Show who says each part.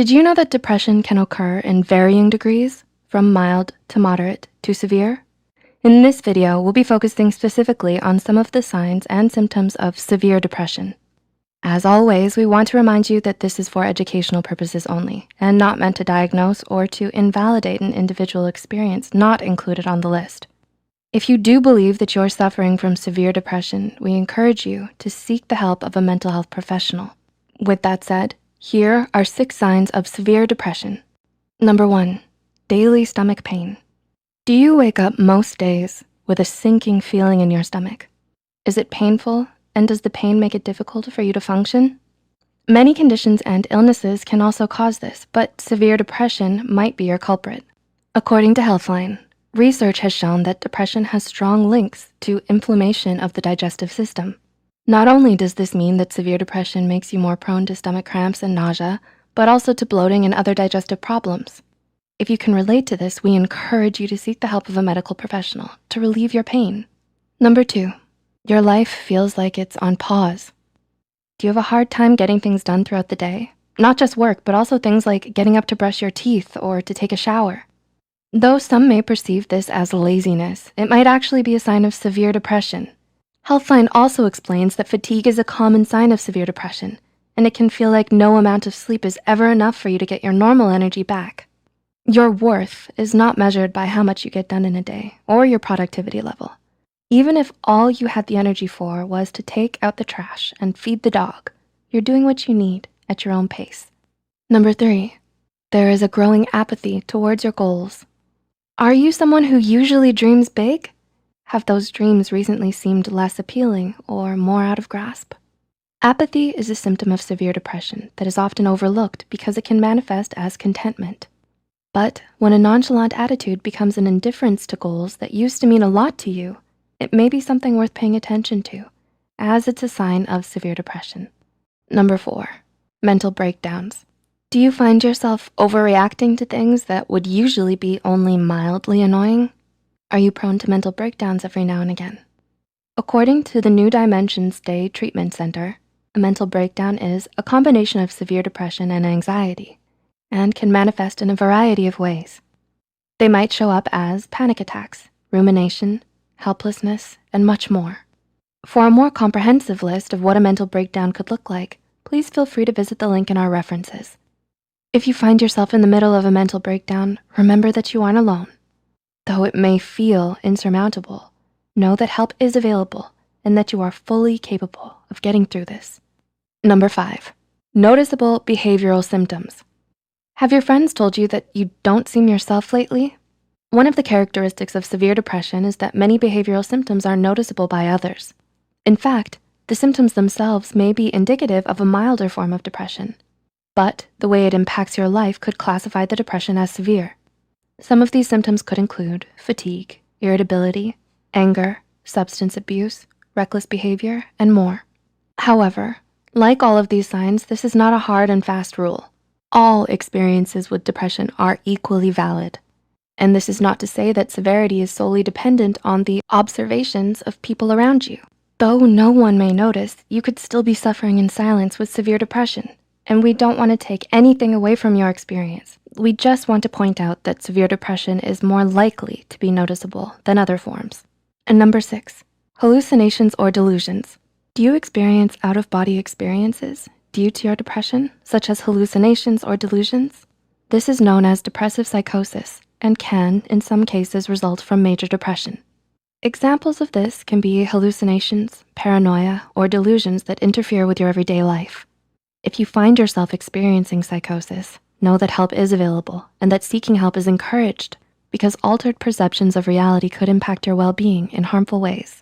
Speaker 1: Did you know that depression can occur in varying degrees, from mild to moderate to severe? In this video, we'll be focusing specifically on some of the signs and symptoms of severe depression. As always, we want to remind you that this is for educational purposes only and not meant to diagnose or to invalidate an individual experience not included on the list. If you do believe that you're suffering from severe depression, we encourage you to seek the help of a mental health professional. With that said, here are 6 signs of severe depression. Number 1, daily stomach pain. Do you wake up most days with a sinking feeling in your stomach? Is it painful, and does the pain make it difficult for you to function? Many conditions and illnesses can also cause this, but severe depression might be your culprit. According to Healthline, research has shown that depression has strong links to inflammation of the digestive system. Not only does this mean that severe depression makes you more prone to stomach cramps and nausea, but also to bloating and other digestive problems. If you can relate to this, we encourage you to seek the help of a medical professional to relieve your pain. Number 2, your life feels like it's on pause. Do you have a hard time getting things done throughout the day? Not just work, but also things like getting up to brush your teeth or to take a shower. Though some may perceive this as laziness, it might actually be a sign of severe depression. Healthline also explains that fatigue is a common sign of severe depression, and it can feel like no amount of sleep is ever enough for you to get your normal energy back. Your worth is not measured by how much you get done in a day or your productivity level. Even if all you had the energy for was to take out the trash and feed the dog, you're doing what you need at your own pace. Number 3, there is a growing apathy towards your goals. Are you someone who usually dreams big? Have those dreams recently seemed less appealing or more out of grasp? Apathy is a symptom of severe depression that is often overlooked because it can manifest as contentment. But when a nonchalant attitude becomes an indifference to goals that used to mean a lot to you, it may be something worth paying attention to, as it's a sign of severe depression. Number 4, mental breakdowns. Do you find yourself overreacting to things that would usually be only mildly annoying? Are you prone to mental breakdowns every now and again? According to the New Dimensions Day Treatment Center, a mental breakdown is a combination of severe depression and anxiety and can manifest in a variety of ways. They might show up as panic attacks, rumination, helplessness, and much more. For a more comprehensive list of what a mental breakdown could look like, please feel free to visit the link in our references. If you find yourself in the middle of a mental breakdown, remember that you aren't alone. Though it may feel insurmountable, know that help is available and that you are fully capable of getting through this. Number 5, noticeable behavioral symptoms. Have your friends told you that you don't seem yourself lately? One of the characteristics of severe depression is that many behavioral symptoms are noticeable by others. In fact, the symptoms themselves may be indicative of a milder form of depression, but the way it impacts your life could classify the depression as severe. Some of these symptoms could include fatigue, irritability, anger, substance abuse, reckless behavior, and more. However, like all of these signs, this is not a hard and fast rule. All experiences with depression are equally valid. And this is not to say that severity is solely dependent on the observations of people around you. Though no one may notice, you could still be suffering in silence with severe depression. And we don't want to take anything away from your experience. We just want to point out that severe depression is more likely to be noticeable than other forms. And number 6, hallucinations or delusions. Do you experience out-of-body experiences due to your depression, such as hallucinations or delusions? This is known as depressive psychosis and can, in some cases, result from major depression. Examples of this can be hallucinations, paranoia, or delusions that interfere with your everyday life. If you find yourself experiencing psychosis, know that help is available and that seeking help is encouraged because altered perceptions of reality could impact your well-being in harmful ways.